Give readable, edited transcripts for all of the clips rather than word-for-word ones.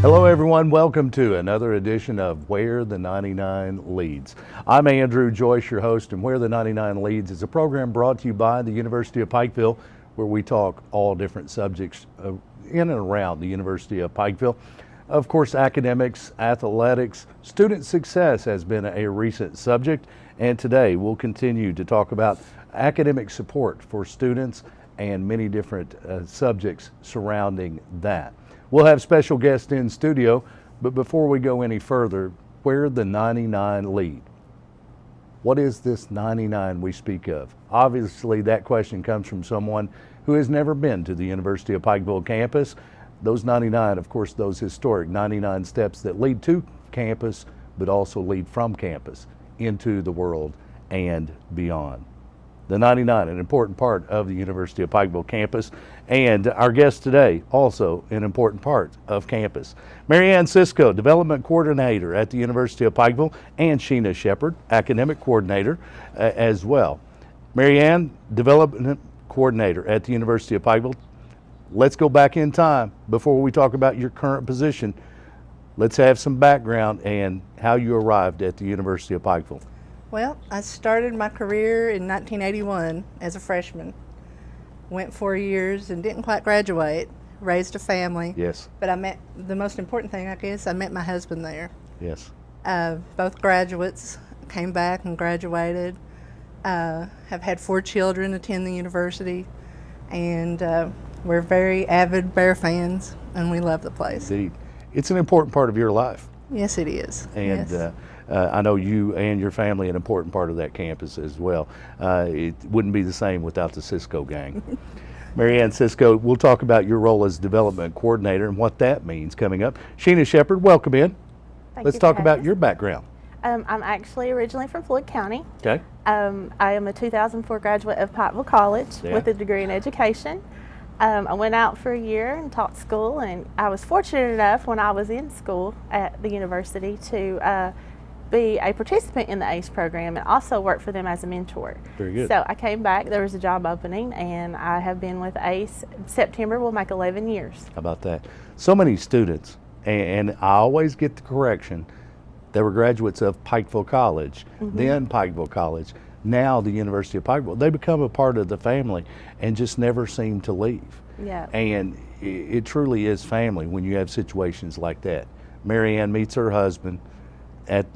Hello everyone, welcome to another edition of Where the 99 Leads. I'm Andrew Joyce, your host, and Where the 99 Leads is a program brought to you by the University of Pikeville, where we talk all different subjects in and around the University of Pikeville. Of course, academics, athletics, student success has been a recent subject, and today we'll continue to talk about academic support for students and many different subjects surrounding that. We'll have special guests in studio, but before we go any further, where the 99 lead? What is this 99 we speak of? Obviously, that question comes from someone who has never been to the University of Pikeville campus. Those 99, of course, those historic 99 steps that lead to campus, but also lead from campus into the world and beyond. The 99, an important part of the University of Pikeville campus, and our guest today, also an important part of campus. Marianne Cisco, Development Coordinator at the University of Pikeville, and Sheena Shepard, Academic Coordinator as well. Marianne, Development Coordinator at the University of Pikeville. Let's go back in time before we talk about your current position. Let's have some background and how you arrived at the University of Pikeville. Well, I started my career in 1981 as a freshman. Went 4 years and didn't quite graduate, raised a family. Yes. But I met, the most important thing, I guess, I met my husband there. Yes. Both graduates, came back and graduated, have had 4 children attend the university, and we're very avid Bear fans, and we love the place. Indeed. It's an important part of your life. Yes, it is. And yes. I know you and your family an important part of that campus as well. It wouldn't be the same without the Cisco gang. Marianne Cisco, we'll talk about your role as development coordinator and what that means coming up. Sheena Shepard, welcome in. Let's talk about your background. I'm actually originally from Floyd County. Okay. I am a 2004 graduate of Pikeville College with a degree in education. I went out for a year and taught school, and I was fortunate enough when I was in school at the university to be a participant in the ACE program and also work for them as a mentor. Very good. So I came back, there was a job opening, and I have been with ACE. September will make 11 years. How about that? So many students, and I always get the correction, they were graduates of Pikeville College, then Pikeville College, now the University of Pikeville. They become a part of the family and just never seem to leave. Yeah. And it truly is family when you have situations like that. Marianne meets her husband at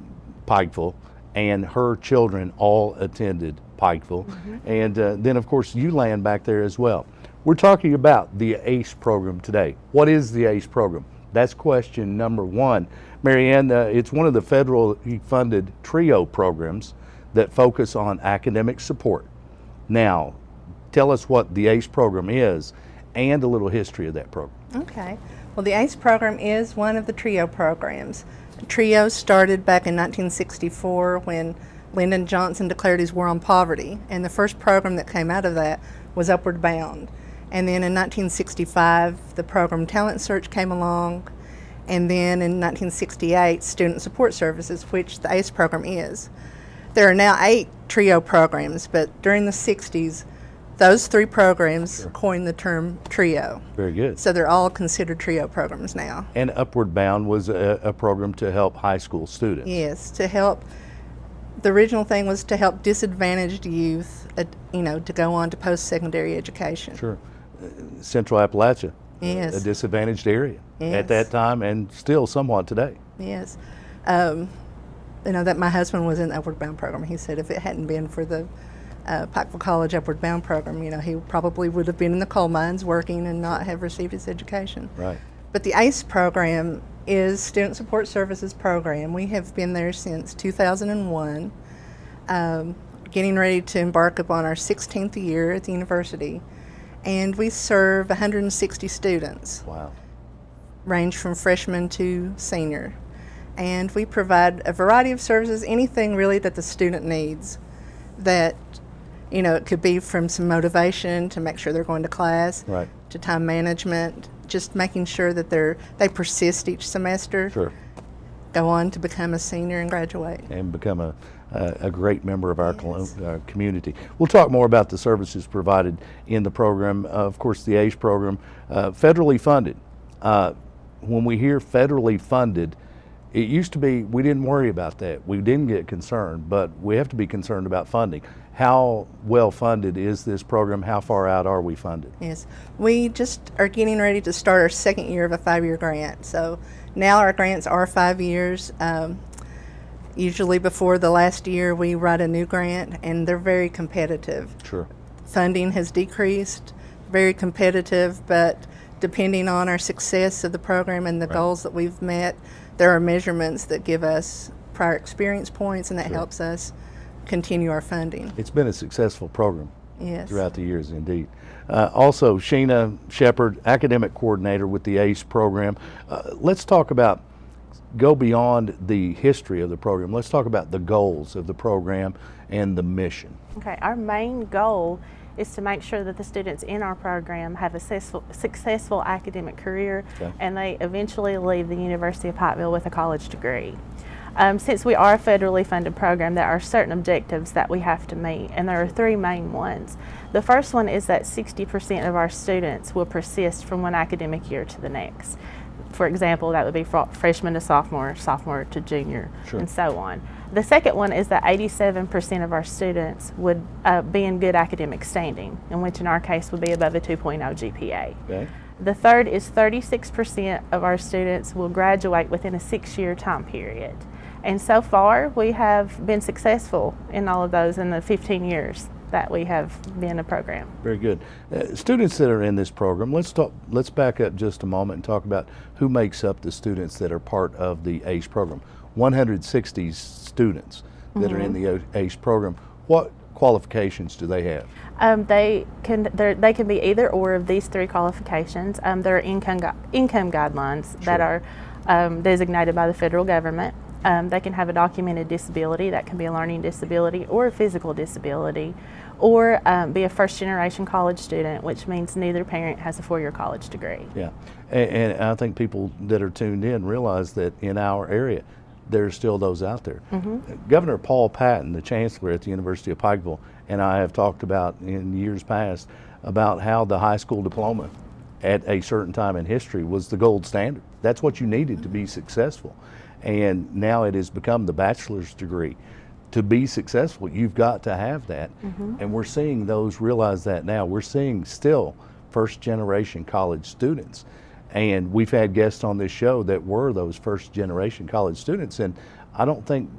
Pikeville, and her children all attended Pikeville. And then, of course, you land back there as well. We're talking about the ACE program today. What is the ACE program? That's question number one. Marianne, it's one of the federally funded TRIO programs that focus on academic support. Now, tell us what the ACE program is and a little history of that program. Okay. Well, the ACE program is one of the TRIO programs. TRIO started back in 1964 when Lyndon Johnson declared his war on poverty, and the first program that came out of that was Upward Bound. And then in 1965, the program Talent Search came along, and then in 1968, Student Support Services, which the ACE program is. There are now 8 TRIO programs, but during the 60s, those 3 programs coined the term TRIO. Very good. So they're all considered TRIO programs now. And Upward Bound was a program to help high school students. Yes, to help. The original thing was to help disadvantaged youth, to go on to post-secondary education. Sure. Central Appalachia, Yes. a disadvantaged area at Yes. that time and still somewhat today. Yes. That my husband was in the Upward Bound program. He said if it hadn't been for the Pikeville College Upward Bound program, he probably would have been in the coal mines working and not have received his education. Right. But the ACE program is Student Support Services program. We have been there since 2001, getting ready to embark upon our 16th year at the university. And we serve 160 students, Wow. range from freshman to senior. And we provide a variety of services, anything really that the student needs. That, it could be from some motivation to make sure they're going to class, Right. to time management, just making sure that they persist each semester, Sure. go on to become a senior and graduate. And become a great member of our Yes. community. We'll talk more about the services provided in the program. Of course, the ACE program, federally funded. when we hear federally funded, it used to be we didn't worry about that. We didn't get concerned, but we have to be concerned about funding. How well funded is this program? How far out are we funded? Yes, we just are getting ready to start our second year of a 5-year grant. So now our grants are 5 years. Usually before the last year we write a new grant, and they're very competitive. Sure. Funding has decreased, very competitive, but depending on our success of the program and the goals that we've met, there are measurements that give us prior experience points, and that helps us continue our funding. It's been a successful program Yes. throughout the years, indeed. Also, Sheena Shepard, academic coordinator with the ACE program. Let's talk about, go beyond the history of the program. Let's talk about the goals of the program and the mission. Okay, our main goal is to make sure that the students in our program have a successful academic career, and they eventually leave the University of Pikeville with a college degree. Since we are a federally funded program, there are certain objectives that we have to meet, and there are 3 main ones. The first one is that 60% of our students will persist from one academic year to the next. For example, that would be freshman to sophomore, sophomore to junior, and so on. The second one is that 87% of our students would be in good academic standing, in which in our case would be above a 2.0 GPA. Okay. The third is 36% of our students will graduate within a 6-year time period. And so far, we have been successful in all of those in the 15 years that we have been a program. Very good. Students that are in this program, let's back up just a moment and talk about who makes up the students that are part of the ACE program. 160 students that are in the ACE program. What qualifications do they have? They can be either or of these 3 qualifications. There are income guidelines that are designated by the federal government. They can have a documented disability, that can be a learning disability or a physical disability, or be a first-generation college student, which means neither parent has a 4-year college degree. Yeah, and I think people that are tuned in realize that in our area, there's still those out there. Governor Paul Patton, the chancellor at the University of Pikeville, and I have talked about in years past about how the high school diploma at a certain time in history was the gold standard. That's what you needed to be successful. And now it has become the bachelor's degree. To be successful, you've got to have that. And we're seeing those realize that now. We're seeing still first generation college students. And we've had guests on this show that were those first generation college students. And I don't think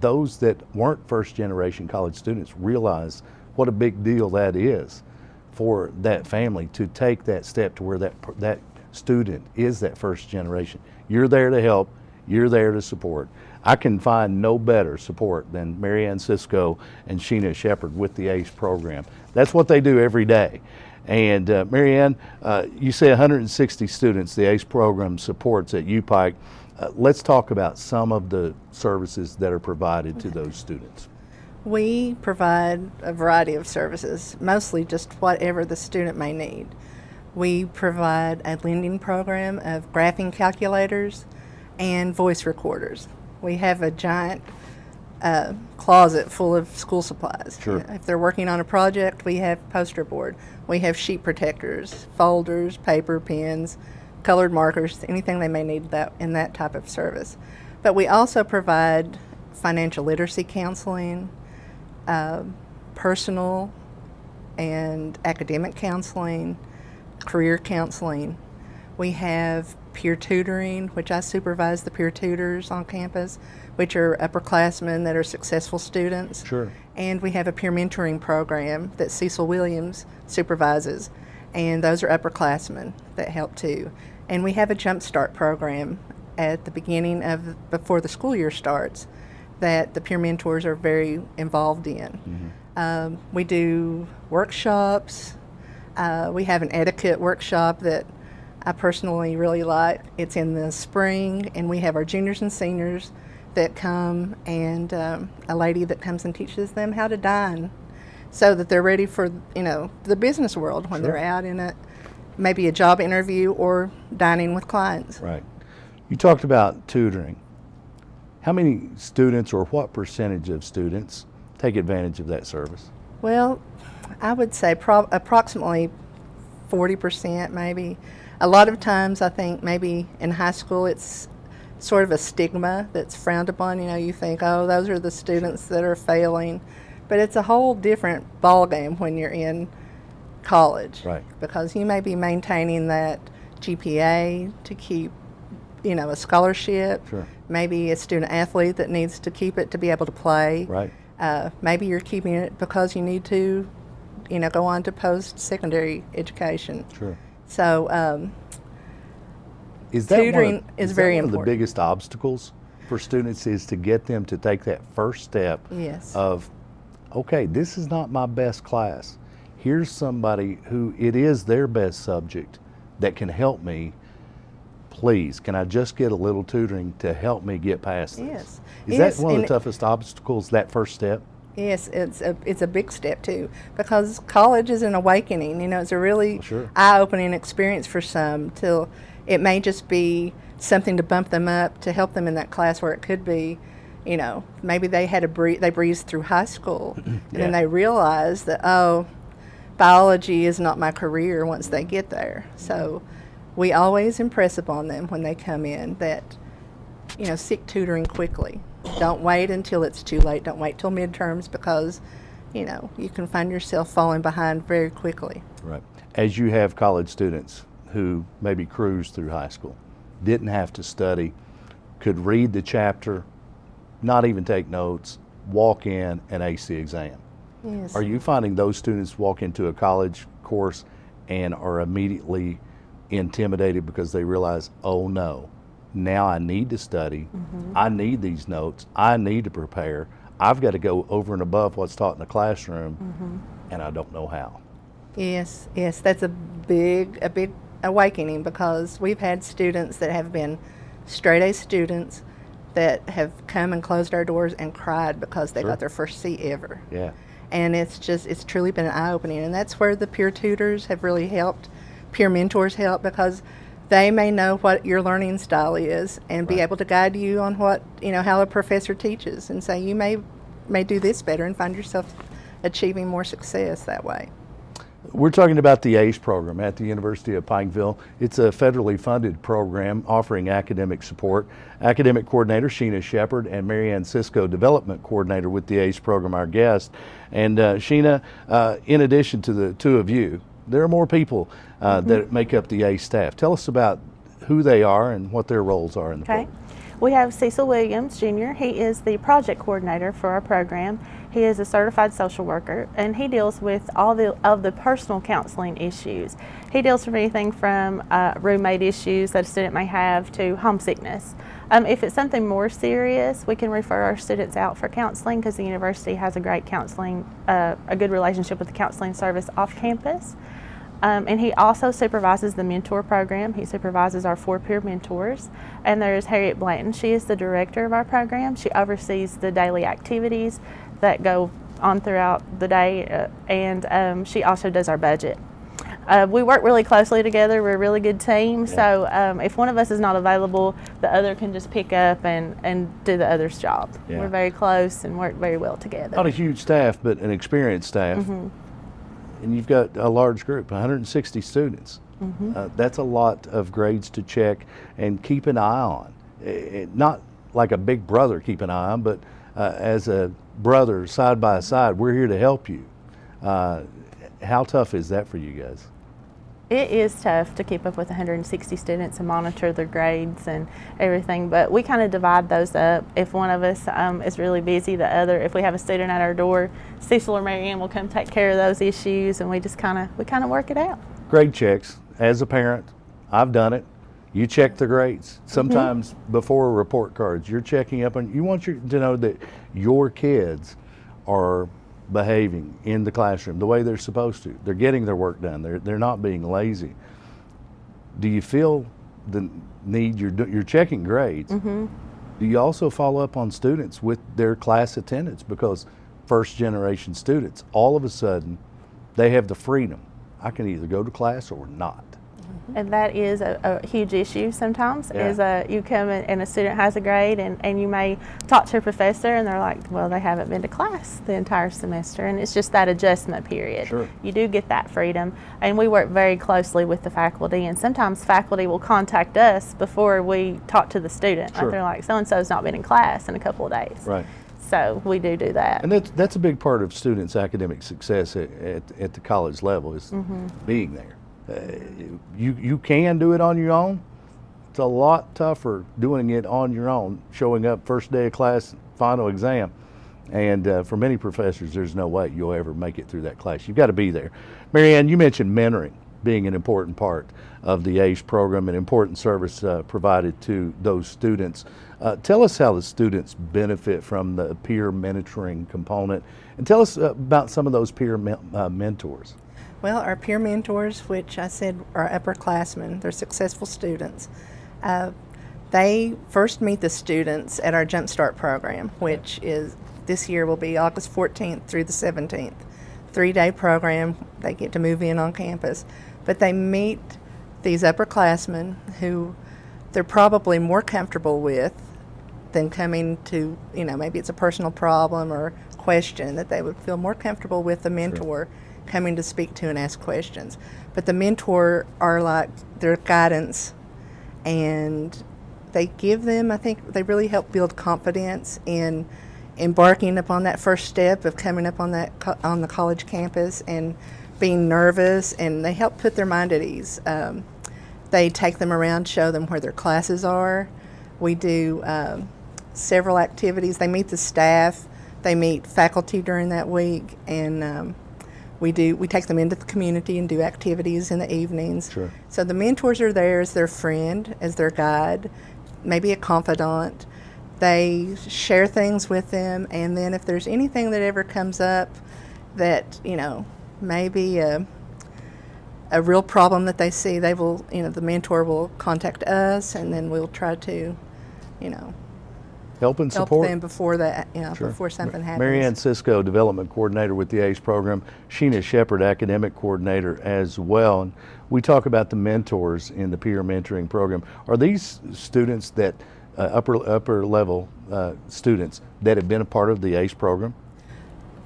those that weren't first generation college students realize what a big deal that is for that family to take that step to where that student is that first generation. You're there to help. You're there to support. I can find no better support than Marianne Cisco and Sheena Shepard with the ACE program. That's what they do every day. And Marianne, you say 160 students the ACE program supports at UPike. Let's talk about some of the services that are provided to those students. We provide a variety of services, mostly just whatever the student may need. We provide a lending program of graphing calculators and voice recorders. We have a giant closet full of school supplies. Sure. If they're working on a project, we have poster board. We have sheet protectors, folders, paper, pens, colored markers, anything they may need in that type of service. But we also provide financial literacy counseling, personal and academic counseling, career counseling. We have peer tutoring, which I supervise the peer tutors on campus, which are upperclassmen that are successful students. Sure. And we have a peer mentoring program that Cecil Williams supervises, and those are upperclassmen that help too. And we have a Jump Start program at the beginning of, before the school year starts, that the peer mentors are very involved in. We do workshops. We have an etiquette workshop that I personally really like. It's in the spring, and we have our juniors and seniors that come, and a lady that comes and teaches them how to dine so that they're ready for, the business world when they're out in maybe a job interview or dining with clients. Right. You talked about tutoring. How many students, or what percentage of students, take advantage of that service? Well, I would say approximately 40% maybe. a lot of times I think maybe in high school it's sort of a stigma that's frowned upon. You know, you think, oh, those are the students that are failing. But it's a whole different ballgame when you're in college. Right. Because you may be maintaining that GPA to keep, you know, a scholarship. Sure. Maybe a student athlete that needs to keep it to be able to play. Right. Maybe you're keeping it because you need to, you know, go on to post-secondary education. Sure. So Is that tutoring is very one of the important. biggest obstacles for students is to get them to take that first step Yes. of, okay, this is not my best class. Here's somebody who it is their best subject that can help me. Please, can I just get a little tutoring to help me get past this? Yes. Is Yes, that one of and the toughest obstacles, that first step? Yes, it's a big step too, because college is an awakening. You know, it's a really Sure. eye-opening experience for some. Till it may just be something to bump them up to help them in that class, where it could be, you know, maybe they had they breezed through high school, and then they realize that, oh, biology is not my career once they get there. So we always impress upon them when they come in that, you know, seek tutoring quickly. Don't wait until it's too late. Don't wait till midterms, because, you know, you can find yourself falling behind very quickly. Right. As you have college students who maybe cruised through high school, didn't have to study, could read the chapter, not even take notes, walk in and ace the exam. Yes. Are you finding those students walk into a college course and are immediately intimidated because they realize, oh no, now I need to study, I need these notes, I need to prepare, I've got to go over and above what's taught in the classroom, and I don't know how? Yes, yes, that's a big awakening, because we've had students that have been straight A students that have come and closed our doors and cried because they Sure. got their first C ever. Yeah. And it's truly been eye-opening, and that's where the peer tutors have really helped, peer mentors help, because they may know what your learning style is and be Right. able to guide you on what, you know, how a professor teaches, and say you may do this better and find yourself achieving more success that way. We're talking about the ACE program at the University of Pikeville. It's a federally funded program offering academic support. Academic Coordinator Sheena Shepard and Marianne Cisco, Development Coordinator with the ACE program, our guest. And Sheena, in addition to the two of you, there are more people that make up the ACE staff. Tell us about who they are and what their roles are in the Okay. program. We have Cecil Williams Jr. He is the project coordinator for our program. He is a certified social worker, and he deals with all of the personal counseling issues. He deals with anything from roommate issues that a student may have to homesickness. If it's something more serious, we can refer our students out for counseling, because the university has a great counseling, a good relationship with the counseling service off campus. And he also supervises the mentor program. He supervises our 4 peer mentors. And there's Harriet Blanton. She is the director of our program. She oversees the daily activities that go on throughout the day, and she also does our budget. We work really closely together. We're a really good team. So if one of us is not available, the other can just pick up and do the other's job. Yeah. We're very close and work very well together. Not a huge staff, but an experienced staff. And you've got a large group, 160 students. That's a lot of grades to check and keep an eye on. Not like a big brother keep an eye on, but as a brother side by side, we're here to help you. How tough is that for you guys? It is tough to keep up with 160 students and monitor their grades and everything, but we kind of divide those up. If one of us is really busy, the other, if we have a student at our door, Cecil or Marianne will come take care of those issues, and we just kind of work it out. Grade checks. As a parent, I've done it. You check the grades. Sometimes before report cards, you're checking up on, you want to know that your kids are behaving in the classroom the way they're supposed to. They're getting their work done. They're not being lazy. Do you feel the need, you're checking grades, do you also follow up on students with their class attendance? Because first generation students, all of a sudden, they have the freedom. I can either go to class or not. And that is a huge issue sometimes. Yeah. Is you come and a student has a grade, and you may talk to a professor, and they're like, well, they haven't been to class the entire semester, and it's just that adjustment period. Sure. You do get that freedom, and we work very closely with the faculty, and sometimes faculty will contact us before we talk to the student. Sure. Like they're like, so-and-so's not been in class in a couple of days. Right. So we do that. And that's a big part of students' academic success at the college level is being there. You can do it on your own. It's a lot tougher doing it on your own, showing up first day of class, final exam. And for many professors, there's no way you'll ever make it through that class. You've got to be there. Marianne, you mentioned mentoring being an important part of the ACE program, an important service provided to those students. Tell us how the students benefit from the peer mentoring component, and tell us about some of those peer mentors. Well, our peer mentors, which I said are upperclassmen, they're successful students. They first meet the students at our Jump Start program, which is this year will be August 14th through the 17th. 3-day program. They get to move in on campus, but they meet these upperclassmen who they're probably more comfortable with than coming to, maybe it's a personal problem or question that they would feel more comfortable with the mentor coming to speak to and ask questions. But the mentor are like their guidance, and they give them, I think they really help build confidence in embarking upon that first step of coming up on the college campus and being nervous, and they help put their mind at ease. They take them around, show them where their classes are. We do several activities. They meet the staff, they meet faculty during that week, and we take them into the community and do activities in the evenings. Sure. So the mentors are there as their friend, as their guide, maybe a confidant. They share things with them, and then if there's anything that ever comes up that, maybe a real problem that they see, they will, the mentor will contact us, and then we'll try to, Help and help support. them before that, Sure. before something happens. Marianne Cisco, Development Coordinator with the ACE program, Sheena Shepard, Academic Coordinator as well. And we talk about the mentors in the peer mentoring program. Are these students that, upper level students that have been a part of the ACE program?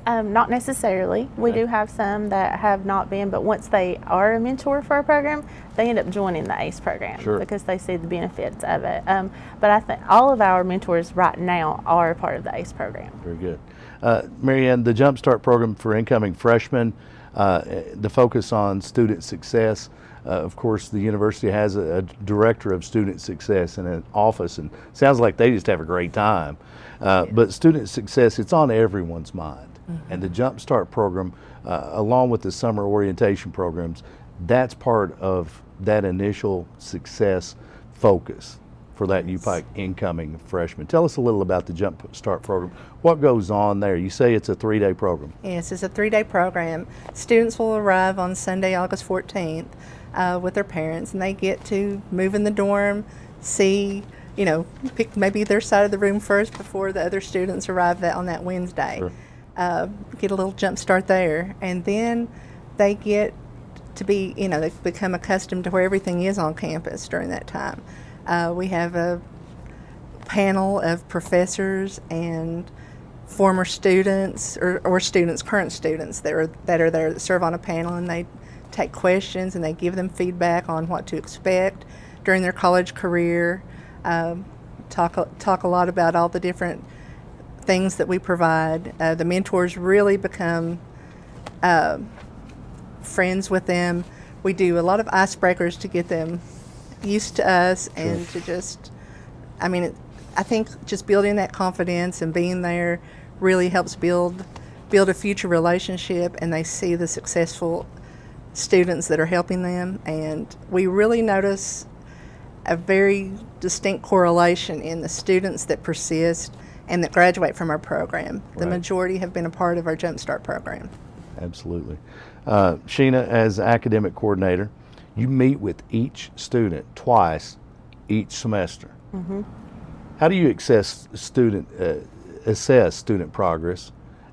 Not necessarily. We do have some that have not been, but once they are a mentor for our program, they end up joining the ACE program because they see the benefits of it. But I think all of our mentors right now are a part of the ACE program. Very good. Marianne, the Jump Start program for incoming freshmen, the focus on student success. Of course, the university has a director of student success in an office, and sounds like they just have a great time. But student success, it's on everyone's mind. And the Jump Start program, along with the summer orientation programs, that's part of that initial success focus for that UPike incoming freshman. Tell us a little about the Jump Start program. What goes on there? You say it's a 3-day program. Yes, it's a 3-day program. Students will arrive on Sunday, August 14th with their parents, and they get to move in the dorm, see, pick maybe their side of the room first before the other students arrive on that Wednesday. Sure. Get a little jump start there, and then they get to be, they become accustomed to where everything is on campus during that time. We have a panel of professors and former students or students, current students that are there that serve on a panel, and they take questions and they give them feedback on what to expect during their college career. Talk a lot about all the different things that we provide. The mentors really become friends with them. We do a lot of icebreakers to get them used to us and to just, I think just building that confidence and being there really helps build a future relationship, and they see the successful students that are helping them. And we really notice a very distinct correlation in the students that persist and that graduate from our program. The majority have been a part of our Jump Start program. Absolutely. Sheena, as academic coordinator, you meet with each student twice each semester. How do you assess student progress,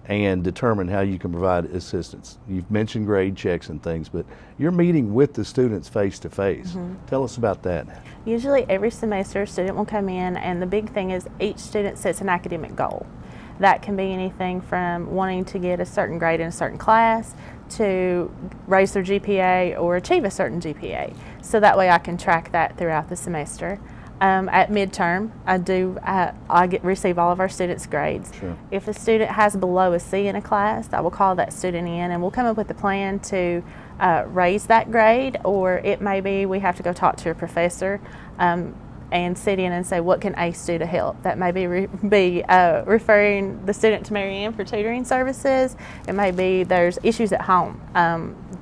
and determine how you can provide assistance. You've mentioned grade checks and things, but you're meeting with the students face to face. Tell us about that. Usually every semester a student will come in, and the big thing is each student sets an academic goal. That can be anything from wanting to get a certain grade in a certain class to raise their GPA or achieve a certain GPA. So that way I can track that throughout the semester. At midterm, I receive all of our students' grades. Sure. If a student has below a C in a class, I will call that student in, and we'll come up with a plan to raise that grade, or it may be we have to go talk to a professor and sit in and say, what can ACE do to help? That may be referring the student to Mary Ann for tutoring services. It may be there's issues at home.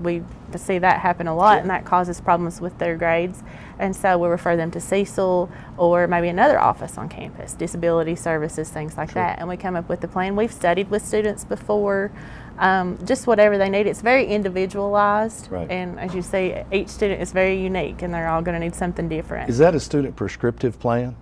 We see that happen a lot, and that causes problems with their grades. And so we'll refer them to Cecil or maybe another office on campus, disability services, things like that. And we come up with a plan. We've studied with students before, just whatever they need. It's very individualized. Right. And as you see, each student is very unique, and they're all going to need something different. Is that a student prescriptive plan?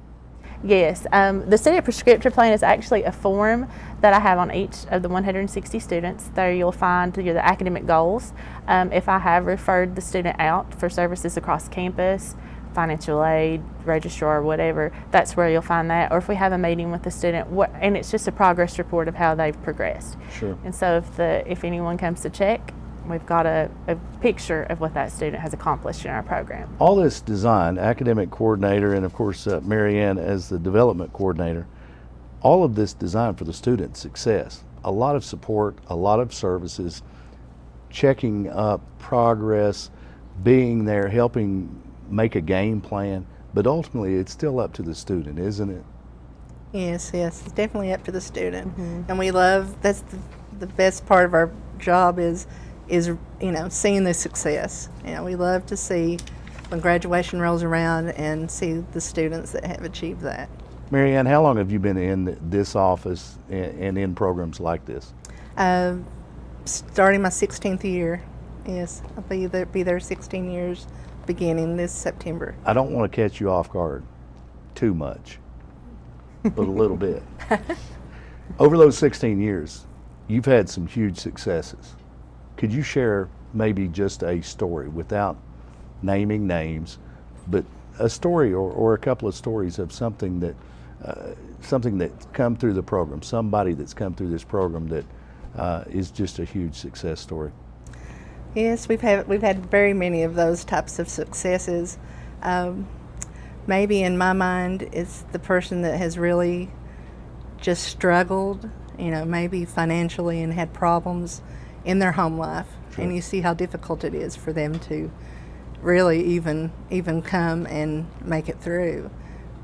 Yes, the student prescriptive plan is actually a form that I have on each of the 160 students. There you'll find the academic goals. If I have referred the student out for services across campus, financial aid, registrar, whatever, that's where you'll find that. Or if we have a meeting with the student, and it's just a progress report of how they've progressed. Sure. And so if anyone comes to check, we've got a picture of what that student has accomplished in our program. All this design, academic coordinator, and of course Mary Ann as the development coordinator, all of this designed for the student's success. A lot of support, a lot of services, checking up progress, being there, helping make a game plan, but ultimately it's still up to the student, isn't it? Yes, it's definitely up to the student. And we love, that's the best part of our job is seeing the success. We love to see when graduation rolls around and see the students that have achieved that. Mary Ann, how long have you been in this office and in programs like this? Starting my 16th year. Yes, I'll be there 16 years beginning this September. I don't want to catch you off guard too much, but a little bit. Over those 16 years, you've had some huge successes. Could you share maybe just a story without naming names, but a story or a couple of stories of something that's come through the program, somebody that's come through this program that is just a huge success story? Yes, we've had very many of those types of successes. Maybe in my mind, it's the person that has really just struggled, maybe financially and had problems in their home life. Sure. And you see how difficult it is for them to really even come and make it through.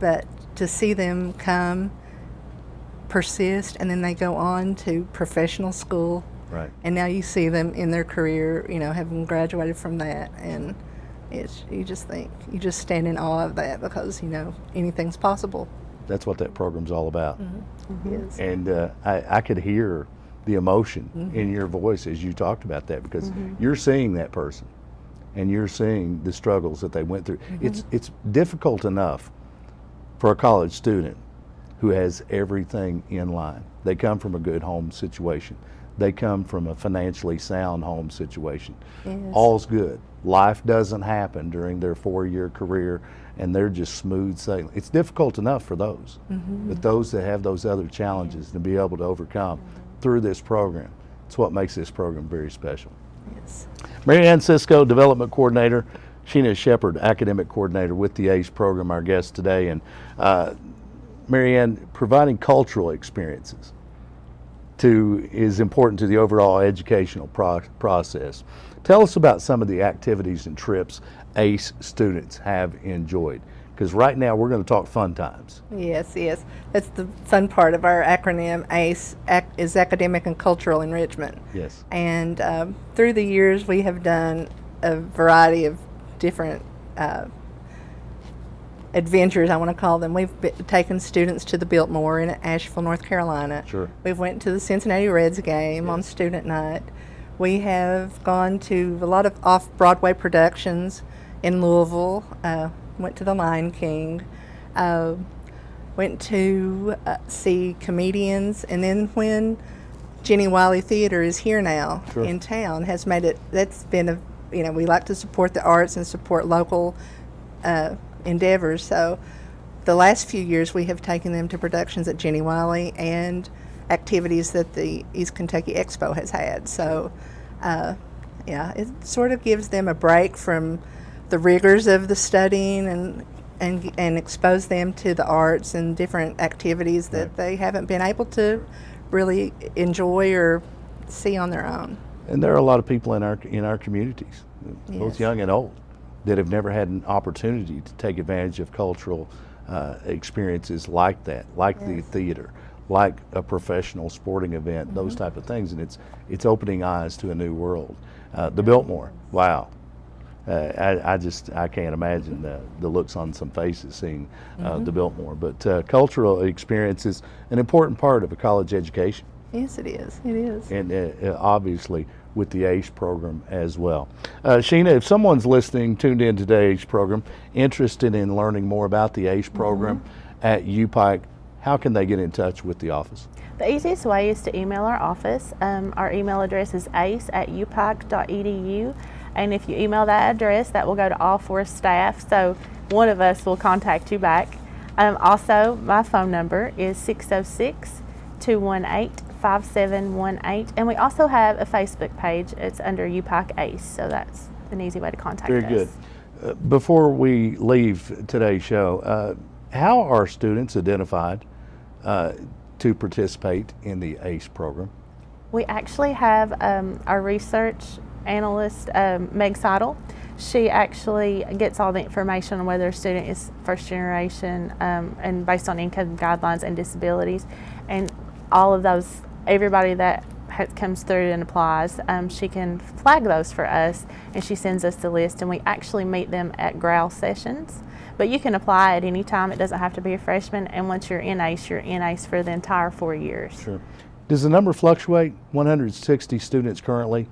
But to see them come, persist, and then they go on to professional school. Right. And now you see them in their career, having graduated from that, and you just stand in awe of that because, anything's possible. That's what that program's all about. Yes. And I could hear the emotion in your voice as you talked about that, because you're seeing that person and you're seeing the struggles that they went through. It's difficult enough for a college student who has everything in line. They come from a good home situation. They come from a financially sound home situation. Yes. All's good. Life doesn't happen during their 4-year career and they're just smooth sailing. It's difficult enough for those, but those that have those other challenges to be able to overcome through this program, it's what makes this program very special. Yes. Mary Ann Cisco, Development Coordinator, Sheena Shepard, Academic Coordinator with the ACE program, our guest today. And Mary Ann, providing cultural experiences is important to the overall educational process. Tell us about some of the activities and trips ACE students have enjoyed, because right now we're going to talk fun times. Yes. That's the fun part of our acronym. ACE is Academic and Cultural Enrichment. Yes. And through the years, we have done a variety of different adventures, I want to call them. We've taken students to the Biltmore in Asheville, North Carolina. Sure. We've went to the Cincinnati Reds game on student night. We have gone to a lot of off-Broadway productions in Louisville. Went to the Lion King. Went to see comedians. And then when Jenny Wiley Theater is here now Sure. in town has made it, that's been a, we like to support the arts and support local endeavors. So the last few years we have taken them to productions at Jenny Wiley and activities that the East Kentucky Expo has had. So yeah, it sort of gives them a break from the rigors of the studying and expose them to the arts and different activities that Right. they haven't been able to really enjoy or see on their own. And there are a lot of people in our communities, both Yes. young and old, that have never had an opportunity to take advantage of cultural experiences like that, like the Yes. theater, like a professional sporting event, those type of things, and it's opening eyes to a new world. The Biltmore, wow. I can't imagine the looks on some faces seeing the Biltmore. But cultural experience is an important part of a college education, Yes, it is. It is. and obviously with the ACE program as well. Sheena, if someone's listening, tuned in to today's program, interested in learning more about the ACE program at UPike, how can they get in touch with the office? The easiest way is to email our office. Our email address is ace@upike.edu. And if you email that address, that will go to all 4 staff, so one of us will contact you back. Also, my phone number is 606-218-5718, and we also have a Facebook page. It's under UPike ACE, so that's an easy way to contact Very us. good. Before we leave today's show, how are students identified to participate in the ACE program? We actually have our research analyst, Meg Seidel. She actually gets all the information on whether a student is first generation and based on income guidelines and disabilities. And all of those, everybody that comes through and applies, she can flag those for us and she sends us the list, and we actually meet them at GROW sessions. But you can apply at any time. It doesn't have to be a freshman, and once you're in ACE for the entire 4 years. Sure. Does the number fluctuate? 160 students currently?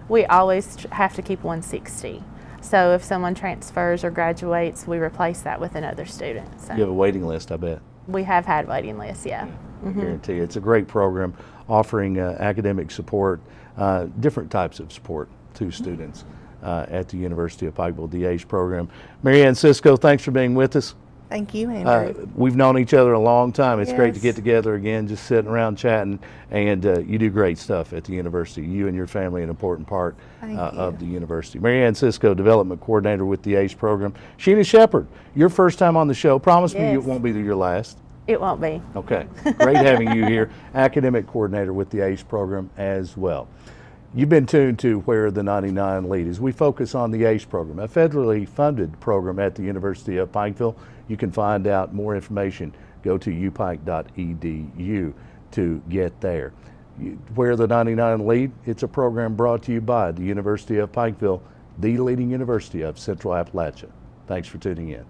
We always have to keep 160. So if someone transfers or graduates, we replace that with another student. So You have a waiting list, I bet. we have had waiting lists, yeah. I guarantee you. It's a great program offering academic support, different types of support to students at the University of Pikeville, the ACE program. Marianne Cisco, thanks for being with us. Thank you, Andrew. We've known each other a long time. It's great to Yes. get together again, just sitting around chatting, and you do great stuff at the university. You and your family an important part Thank of you. the university. Marianne Cisco, Development Coordinator with the ACE program. Sheena Shepherd, your first time on the show. Promise me it Yes. won't be your last. It won't be. Okay, great having you here. Academic Coordinator with the ACE program as well. You've been tuned to Where the 99 Lead as we focus on the ACE program, a federally funded program at the University of Pikeville. You can find out more information. Go to upike.edu to get there. Where the 99 Lead, it's a program brought to you by the University of Pikeville, the leading university of Central Appalachia. Thanks for tuning in.